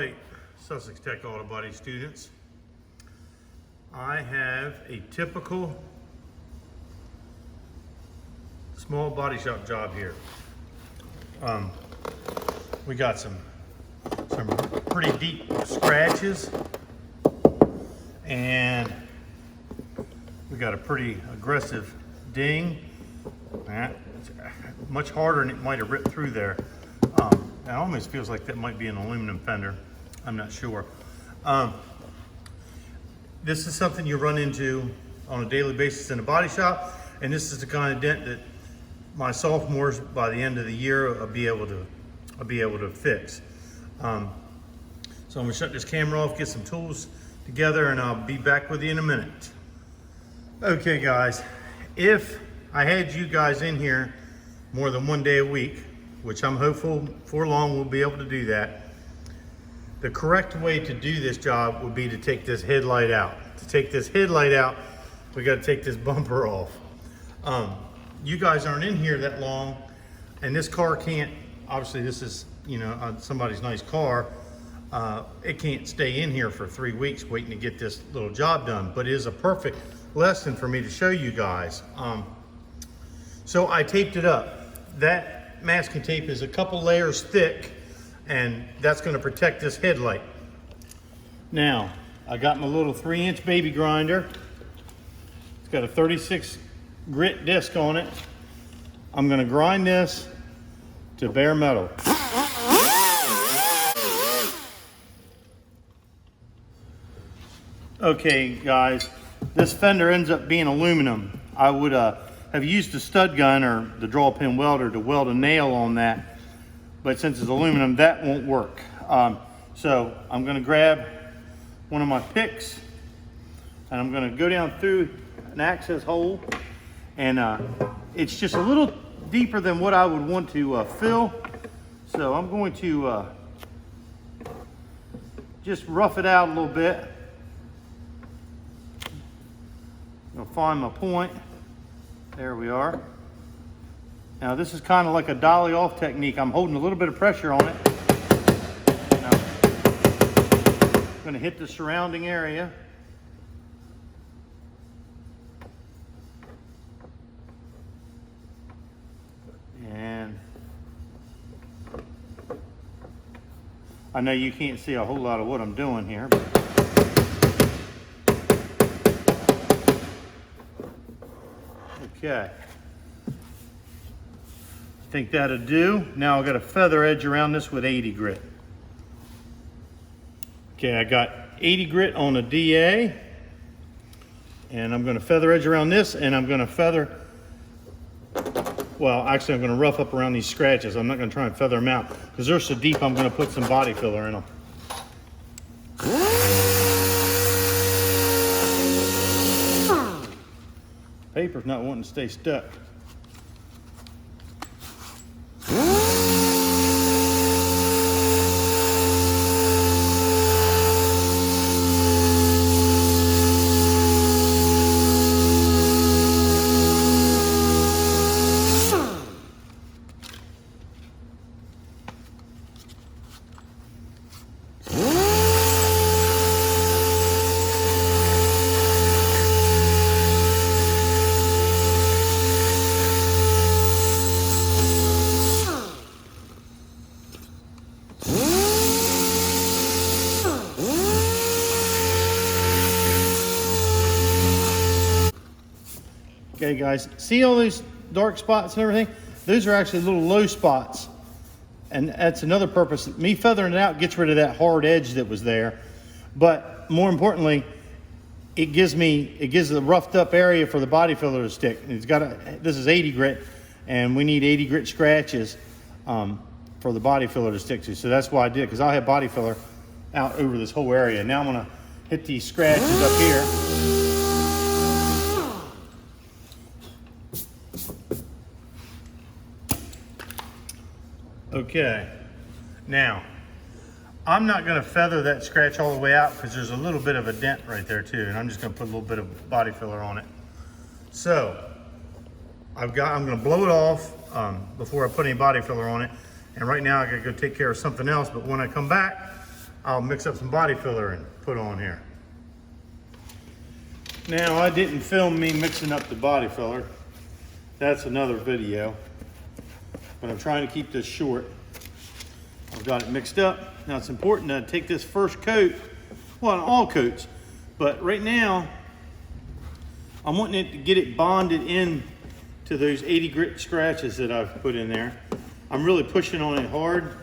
right, Sussex Tech Auto Body students, I have a typical small body shop job here. We got some pretty deep scratches, and we got a pretty aggressive ding. It's much harder than it might have ripped through there. It almost feels like that might be an aluminum fender. I'm not sure. This is something you run into on a daily basis in a body shop, and this is the kind of dent that my sophomores by the end of the year will be able to fix. So I'm gonna shut this camera off, get some tools together, and I'll be back with you in a minute. Okay guys, if I had you guys in here more than one day a week, which I'm hopeful for long we'll be able to do that, the correct way to do this job would be to take this headlight out. To take this headlight out, we got to take this bumper off. You guys aren't in here that long, and this car can't, obviously this is, you know, somebody's nice car. It can't stay in here for 3 weeks waiting to get this little job done, but it is a perfect lesson for me to show you guys. So I taped it up. That masking tape is a couple layers thick, and that's going to protect this headlight. Now, I got my little 3-inch baby grinder. It's got a 36 grit disc on it. I'm going to grind this to bare metal. Okay guys, this fender ends up being aluminum. I would have used a stud gun or the draw pin welder to weld a nail on that, but since it's aluminum, that won't work. So I'm going to grab one of my picks, and I'm going to go down through an access hole, and it's just a little deeper than what I would want to fill. So I'm going to just rough it out a little bit. I'll find my point. There we are. Now this is kind of like a dolly off technique. I'm holding a little bit of pressure on it. Now, I'm going to hit the surrounding area. And I know you can't see a whole lot of what I'm doing here, but okay. I think that'll do. Now I've got a feather edge around this with 80 grit. Okay, I got 80 grit on a DA, and I'm going to feather edge around this, and I'm going to feather, well, actually I'm going to rough up around these scratches. I'm not going to try and feather them out because they're so deep. I'm going to put some body filler in them. Paper's not wanting to stay stuck. Okay guys, see all these dark spots and everything? Those are actually little low spots. And that's another purpose. Me feathering it out gets rid of that hard edge that was there. But more importantly, it gives the roughed up area for the body filler to stick. It's got this is 80 grit, and we need 80 grit scratches for the body filler to stick to. So that's why I did, because I have body filler out over this whole area. Now I'm gonna hit these scratches up here. Okay, now I'm not going to feather that scratch all the way out because there's a little bit of a dent right there too, and I'm just going to put a little bit of body filler on it. So I'm going to blow it off before I put any body filler on it, and right now I got to go take care of something else. But when I come back, I'll mix up some body filler and put on here. Now, I didn't film me mixing up the body filler. That's another video, but I'm trying to keep this short. I've got it mixed up. Now it's important to take this first coat, well, all coats, but right now I'm wanting it to get it bonded in to those 80 grit scratches that I've put in there. I'm really pushing on it hard,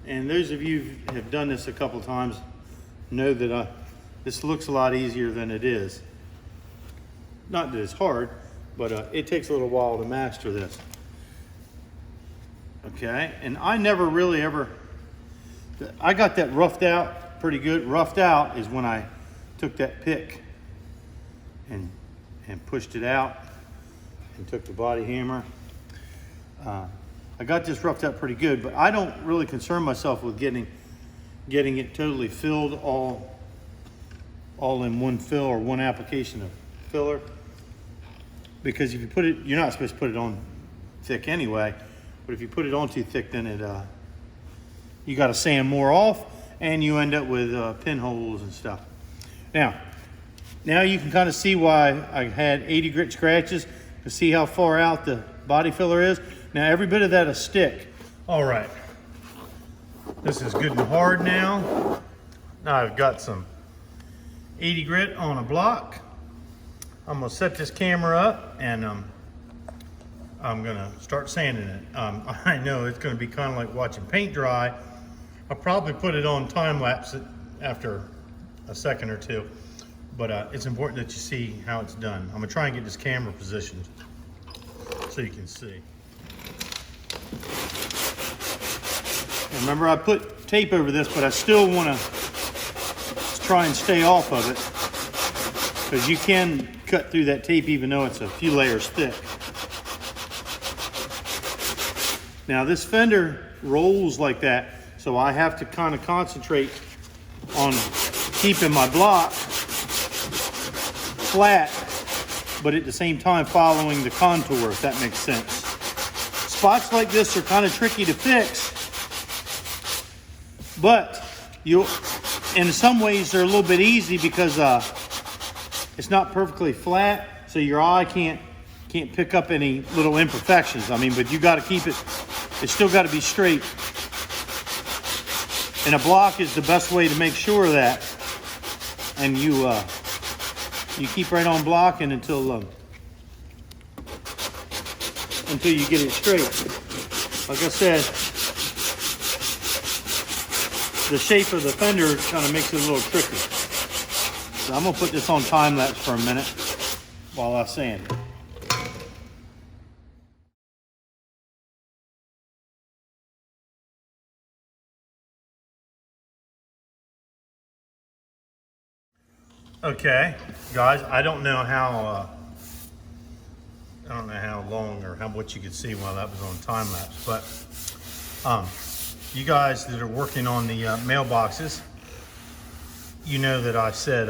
and those of you who have done this a couple times know that this looks a lot easier than it is. Not that it's hard, but it takes a little while to master this. Okay, and I never really ever, I got that roughed out pretty good. Roughed out is when I took that pick and pushed it out and took the body hammer. I got this roughed out pretty good, but I don't really concern myself with getting it totally filled all in one fill or one application of filler, because if you put it, you're not supposed to put it on thick anyway, but if you put it on too thick, then you got to sand more off and you end up with pinholes and stuff. Now you can kind of see why I had 80 grit scratches, to see how far out the body filler is. Now every bit of that will stick. All right, this is good and hard now. Now I've got some 80 grit on a block. I'm gonna set this camera up and I'm gonna start sanding it. I know it's gonna be kind of like watching paint dry. I'll probably put it on time lapse after a second or two, but it's important that you see how it's done. I'm gonna try and get this camera positioned so you can see. And remember, I put tape over this, but I still wanna try and stay off of it, because you can cut through that tape even though it's a few layers thick. Now this fender rolls like that, so I have to kind of concentrate on keeping my block flat, but at the same time following the contour, if that makes sense. Spots like this are kind of tricky to fix, but in some ways they're a little bit easy because it's not perfectly flat, so your eye can't pick up any little imperfections. I mean, but you got to keep it's still got to be straight. And a block is the best way to make sure of that. And you keep right on blocking until you get it straight. Like I said, the shape of the fender kind of makes it a little tricky. So I'm gonna put this on time lapse for a minute while I sand it. Okay, guys, I don't know how long or how much you could see while that was on time lapse, but you guys that are working on the mailboxes, you know that I said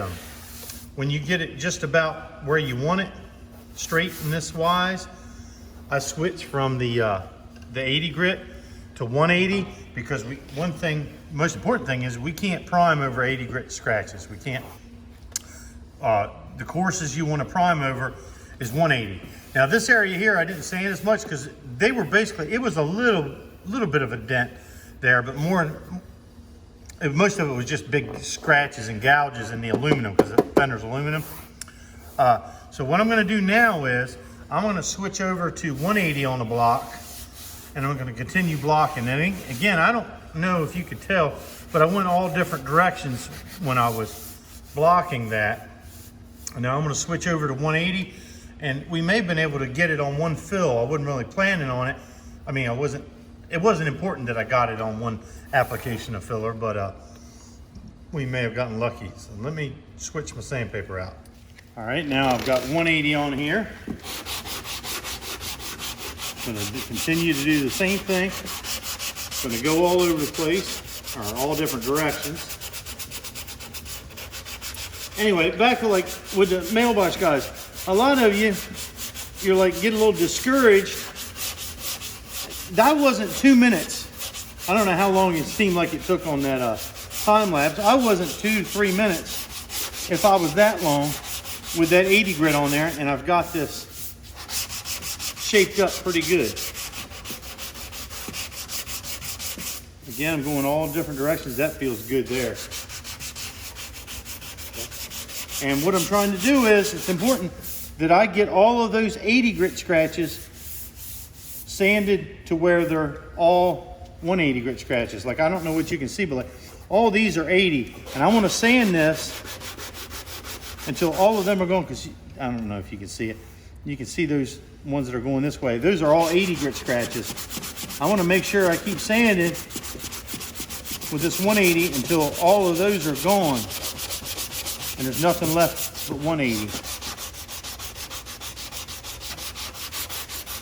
when you get it just about where you want it, straight in this wise, I switch from the 80 grit to 180, because most important thing is we can't prime over 80 grit scratches. We can't. The courses you want to prime over is 180. Now this area here, I didn't sand as much because they were basically, it was a little bit of a dent there, but most of it was just big scratches and gouges in the aluminum, because the fender's aluminum. So what I'm going to do now is I'm going to switch over to 180 on the block, and I'm going to continue blocking. And again, I don't know if you could tell, but I went all different directions when I was blocking that. Now I'm going to switch over to 180, and we may have been able to get it on one fill. I wasn't really planning on it. I mean, it wasn't important that I got it on one application of filler, but we may have gotten lucky. So let me switch my sandpaper out. All right, now I've got 180 on here. I'm going to continue to do the same thing. I'm going to go all over the place, or all different directions. Anyway, back to like with the mailbox guys, a lot of you're like get a little discouraged. That wasn't 2 minutes I don't know how long it seemed like it took on that time lapse. I wasn't 2 to 3 minutes if I was that long with that 80 grit on there, and I've got this shaped up pretty good. Again, I'm going all different directions. That feels good there. And what I'm trying to do is, it's important that I get all of those 80 grit scratches sanded to where they're all 180 grit scratches. Like, I don't know what you can see, but like all these are 80. And I want to sand this until all of them are going, because I don't know if you can see it. You can see those ones that are going this way. Those are all 80 grit scratches. I want to make sure I keep sanding with this 180 until all of those are gone. And there's nothing left but 180.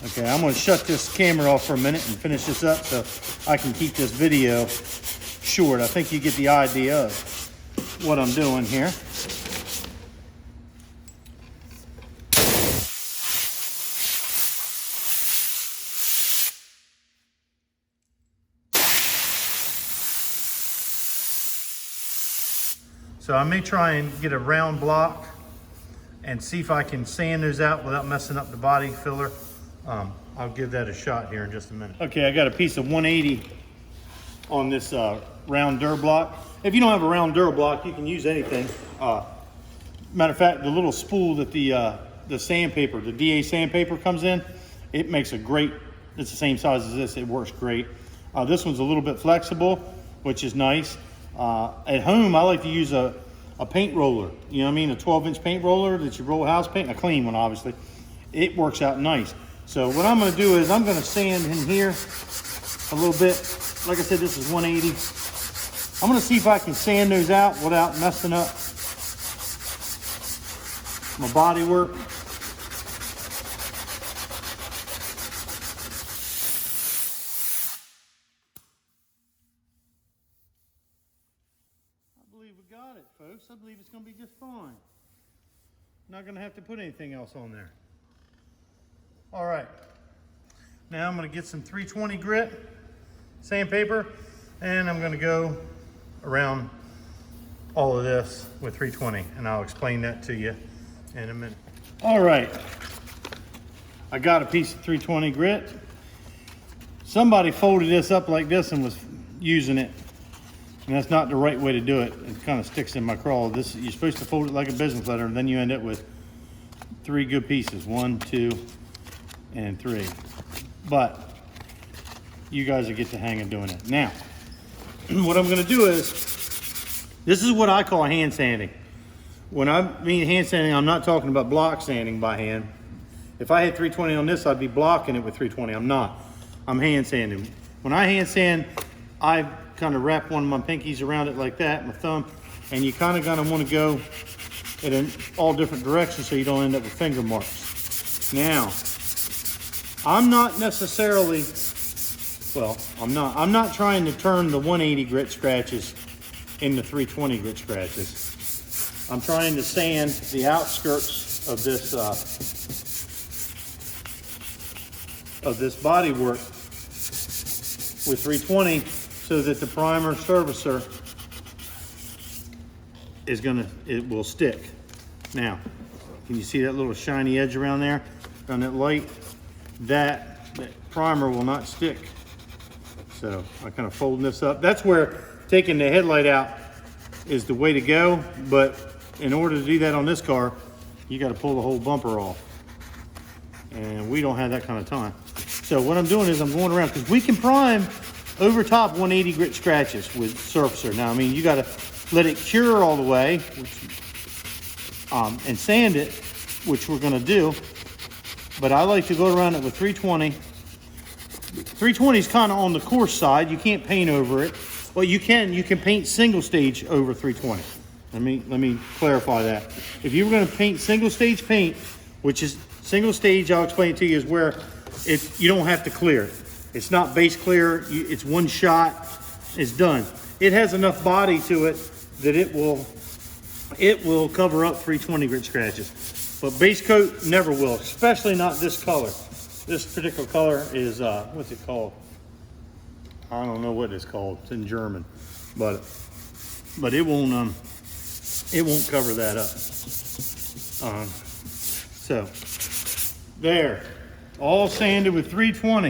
Okay, I'm going to shut this camera off for a minute and finish this up so I can keep this video short. I think you get the idea of what I'm doing here. So I may try and get a round block and see if I can sand those out without messing up the body filler. I'll give that a shot here in just a minute. Okay, I got a piece of 180 on this round dur block. If you don't have a round dur block, you can use anything. Matter of fact, the little spool that the sandpaper, the DA sandpaper comes in, it makes a great, it's the same size as this, it works great. This one's a little bit flexible, which is nice. At home, I like to use a paint roller. You know what I mean? A 12-inch paint roller that you roll house paint, a clean one, obviously. It works out nice. So what I'm going to do is I'm going to sand in here a little bit. Like I said, this is 180. I'm going to see if I can sand those out without messing up my body work. Got it, folks. I believe it's going to be just fine. Not going to have to put anything else on there. All right. Now I'm going to get some 320 grit sandpaper, and I'm going to go around all of this with 320, and I'll explain that to you in a minute. All right. I got a piece of 320 grit. Somebody folded this up like this and was using it. And that's not the right way to do it. It kind of sticks in my crawl. This, you're supposed to fold it like a business letter, and then you end up with 3 good pieces. 1, 2, and 3. But you guys will get the hang of doing it. Now, what I'm going to do is, this is what I call hand sanding. When I mean hand sanding, I'm not talking about block sanding by hand. If I had 320 on this, I'd be blocking it with 320. I'm not. I'm hand sanding. When I hand sand, I kind of wrap one of my pinkies around it like that, my thumb, and you kind of want to go in all different directions so you don't end up with finger marks. Now, I'm not necessarily, well, I'm not trying to turn the 180 grit scratches into 320 grit scratches. I'm trying to sand the outskirts of this body work with 320 so that the primer surfacer is it will stick. Now, can you see that little shiny edge around there, around that light? That primer will not stick. So I kind of folding this up. That's where taking the headlight out is the way to go, but in order to do that on this car, you got to pull the whole bumper off. And we don't have that kind of time. So what I'm doing is I'm going around, because we can prime over top 180 grit scratches with surfacer. Now, I mean, you got to let it cure all the way, and sand it, which we're going to do. But I like to go around it with 320. 320 is kind of on the coarse side. You can't paint over it. Well, you can paint single stage over 320. Let me clarify that. If you were going to paint single stage paint, which is single stage, I'll explain it to you, is where you don't have to clear it. It's not base clear, it's one shot, it's done. It has enough body to it that it will cover up 320 grit scratches. But base coat never will, especially not this color. This particular color is, what's it called? I don't know what it's called. It's in German, but it won't cover that up. So there, all sanded with 320.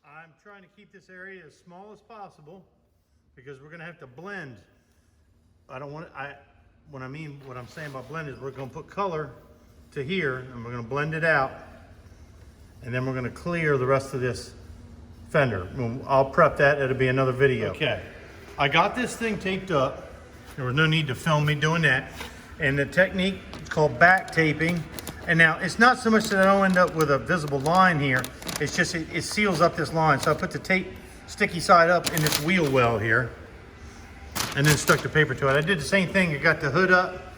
I'm trying to keep this area as small as possible because we're gonna have to blend. What I'm saying by blend is we're gonna put color to here and we're gonna blend it out, and then we're gonna clear the rest of this fender. I'll prep that, it'll be another video. Okay, I got this thing taped up. There was no need to film me doing that. And the technique is called back taping. And now it's not so much that I don't end up with a visible line here, it's just it seals up this line. So I put the tape sticky side up in this wheel well here and then stuck the paper to it. I did the same thing. I got the hood up,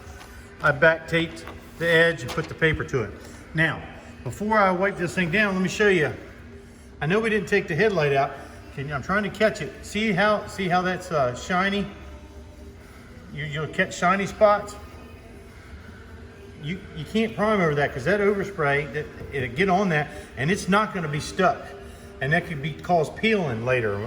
I back taped the edge and put the paper to it. Now, before I wipe this thing down, let me show you. I know we didn't take the headlight out. I'm trying to catch it. See how that's shiny? You'll catch shiny spots. You can't prime over that because that overspray, it'll get on that and it's not going to be stuck, and that could cause peeling later.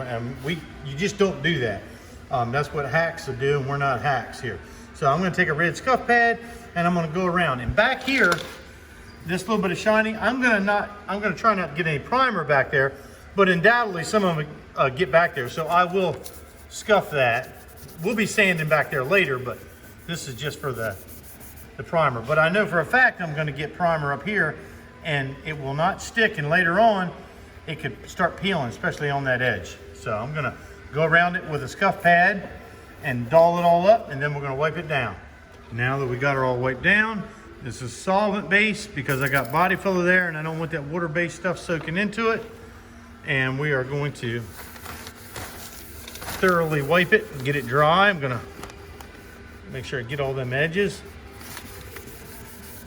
You just don't do that. That's what hacks will do, and we're not hacks here. So I'm going to take a red scuff pad and I'm going to go around. And back here, this little bit of shiny, I'm going to try not to get any primer back there, but undoubtedly some of them get back there. So I will scuff that. We'll be sanding back there later, but this is just for the primer. But I know for a fact I'm going to get primer up here and it will not stick, and later on it could start peeling, especially on that edge. So I'm going to go around it with a scuff pad and doll it all up, and then we're going to wipe it down. Now that we got it all wiped down, this is solvent based because I got body filler there and I don't want that water based stuff soaking into it. And we are going to thoroughly wipe it and get it dry. I'm going to make sure I get all them edges.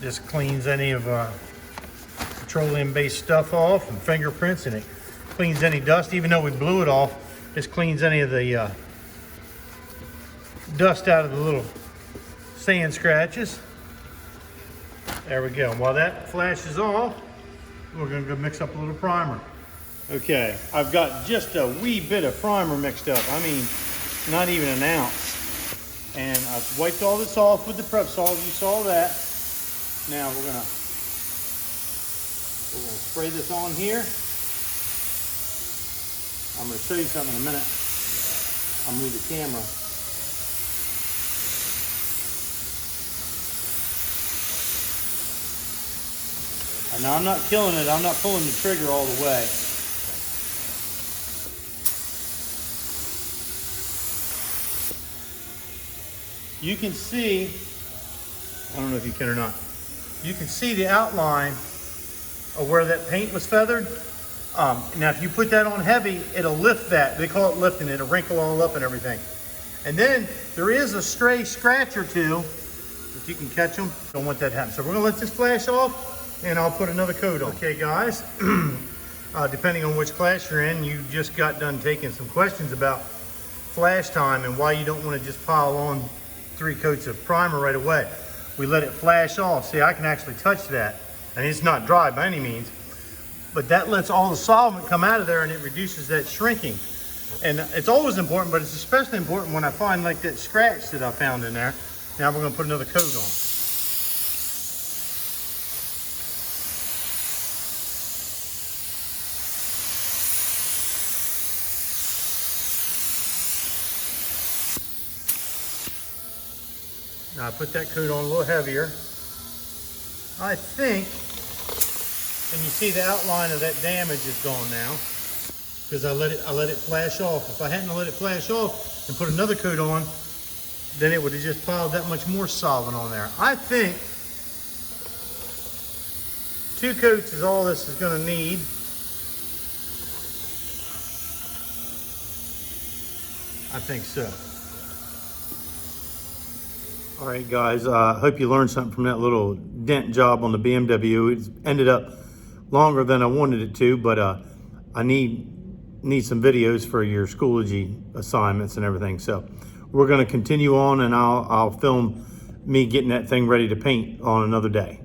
Just cleans any of petroleum-based stuff off and fingerprints, and it cleans any dust. Even though we blew it off, just cleans any of the dust out of the little sand scratches. There we go. While that flashes off, we're going to go mix up a little primer. Okay, I've got just a wee bit of primer mixed up. I mean, not even an ounce. And I've wiped all this off with the prep salt. You saw that. Now we're gonna spray this on here. I'm gonna show you something in a minute. I'll move the camera. And now I'm not killing it. I'm not pulling the trigger all the way. You can see, I don't know if you can or not, you can see the outline of where that paint was feathered. Now if you put that on heavy, it'll lift that. They call it lifting. It'll wrinkle all up and everything. And then there is a stray scratch or two, if you can catch them. Don't want that to happen. So we're gonna let this flash off and I'll put another coat on. Okay guys, depending on which class you're in, you just got done taking some questions about flash time and why you don't want to just pile on 3 coats of primer right away. We let it flash off. See, I can actually touch that. And it's not dry by any means, but that lets all the solvent come out of there and it reduces that shrinking. And it's always important, but it's especially important when I find like that scratch that I found in there. Now we're gonna put another coat on. Now I put that coat on a little heavier. I think, and you see the outline of that damage is gone now because I let it flash off. If I hadn't let it flash off and put another coat on, then it would have just piled that much more solvent on there. I think 2 coats is all this is going to need. I think so. All right, guys, I hope you learned something from that little dent job on the BMW. It ended up longer than I wanted it to, but I need some videos for your Schoology assignments and everything. So we're going to continue on, and I'll film me getting that thing ready to paint on another day.